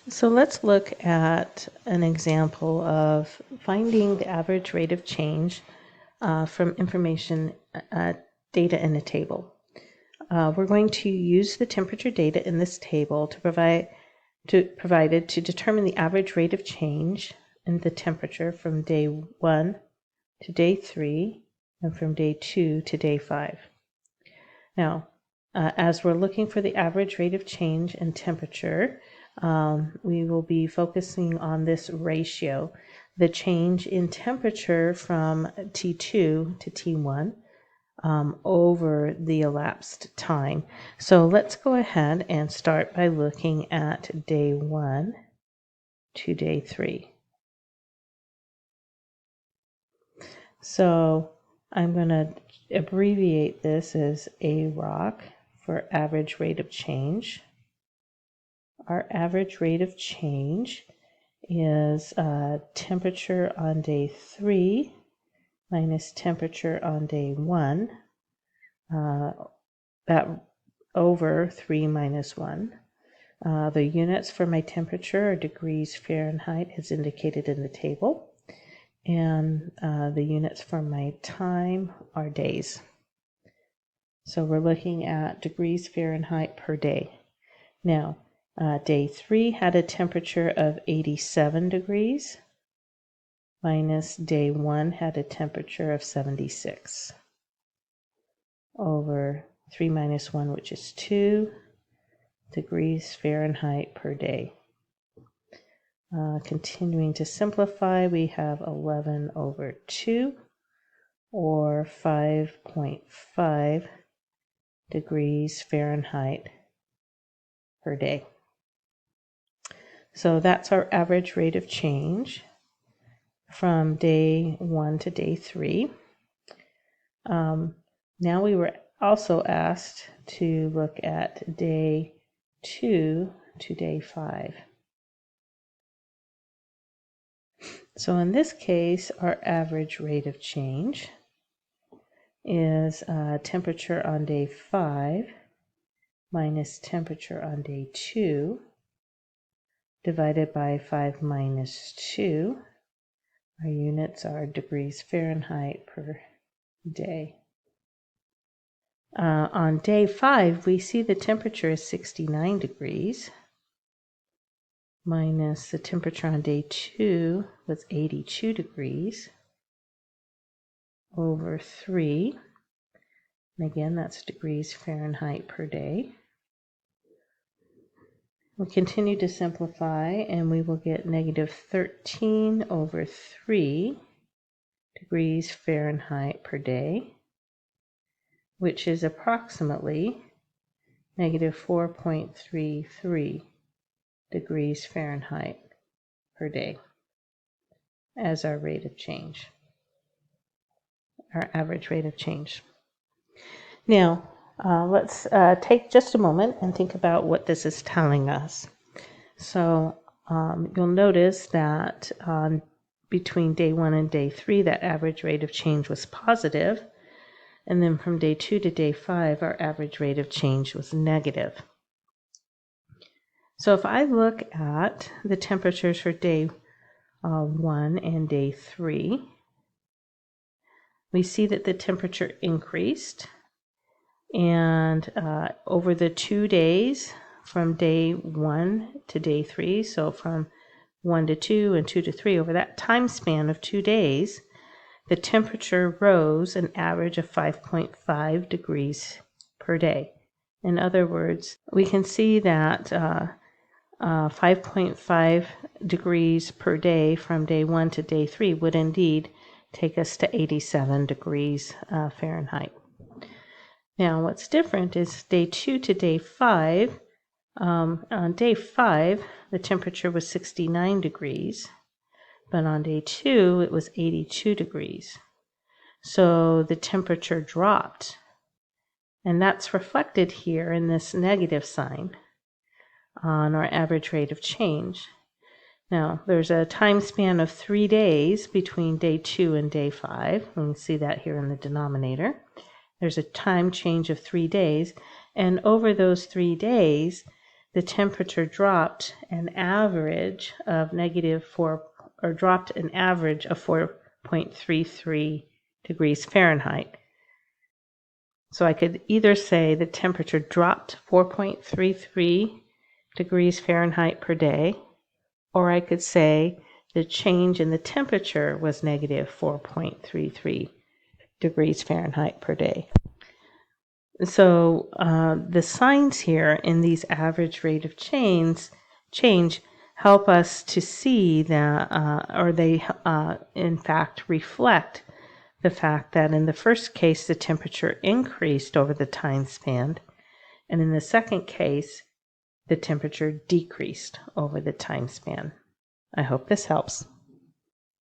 So let's look at an example of finding the average rate of change from information data in a table. We're going to use the temperature data in this table provided to determine the average rate of change in the temperature from day 1 to day 3 and from day 2 to day 5. Now, as we're looking for the average rate of change in temperature, we will be focusing on this ratio, the change in temperature from T2 to T1 over the elapsed time. So let's go ahead and start by looking at day 1 to day 3. So I'm going to abbreviate this as AROC for average rate of change. Our average rate of change is temperature on day 3 minus temperature on day 1, that over 3 minus 1. The units for my temperature are degrees Fahrenheit as indicated in the table, and the units for my time are days. So we're looking at degrees Fahrenheit per day. Now, day 3 had a temperature of 87 degrees, minus day 1 had a temperature of 76, over 3 minus 1, which is 2 degrees Fahrenheit per day. Continuing to simplify, we have 11 over 2, or 5.5 degrees Fahrenheit per day. So that's our average rate of change from day 1 to day 3. Now we were also asked to look at day 2 to day 5. So in this case, our average rate of change is temperature on day 5 minus temperature on day 2 divided by 5 minus 2. Our units are degrees Fahrenheit per day. On day 5, we see the temperature is 69 degrees, minus the temperature on day 2 was 82 degrees, over 3. And again, that's degrees Fahrenheit per day. We'll continue to simplify, and we will get negative 13 over 3 degrees Fahrenheit per day, which is approximately negative 4.33 degrees Fahrenheit per day as our rate of change, our average rate of change. Now, let's take just a moment and think about what this is telling us. So you'll notice that between day 1 and day 3, that average rate of change was positive. And then from day 2 to day 5, our average rate of change was negative. So if I look at the temperatures for day 1 and day 3, we see that the temperature increased. And over the 2 days, from day 1 to day 3, so from 1 to 2 and 2 to 3, over that time span of 2 days, the temperature rose an average of 5.5 degrees per day. In other words, we can see that 5.5 degrees per day from day 1 to day 3 would indeed take us to 87 degrees Fahrenheit. Now, what's different is day 2 to day 5. On day 5, the temperature was 69 degrees, but on day 2, it was 82 degrees. So the temperature dropped, and that's reflected here in this negative sign on our average rate of change. Now, there's a time span of 3 days between day 2 and day 5. We can see that here in the denominator. There's a time change of 3 days, and over those 3 days, the temperature dropped an average of dropped an average of 4.33 degrees Fahrenheit. So I could either say the temperature dropped 4.33 degrees Fahrenheit per day, or I could say the change in the temperature was negative 4.33 degrees Fahrenheit per day. So the signs here in these average rate of change help us to see that, or they in fact reflect the fact that in the first case the temperature increased over the time span, and in the second case the temperature decreased over the time span. I hope this helps.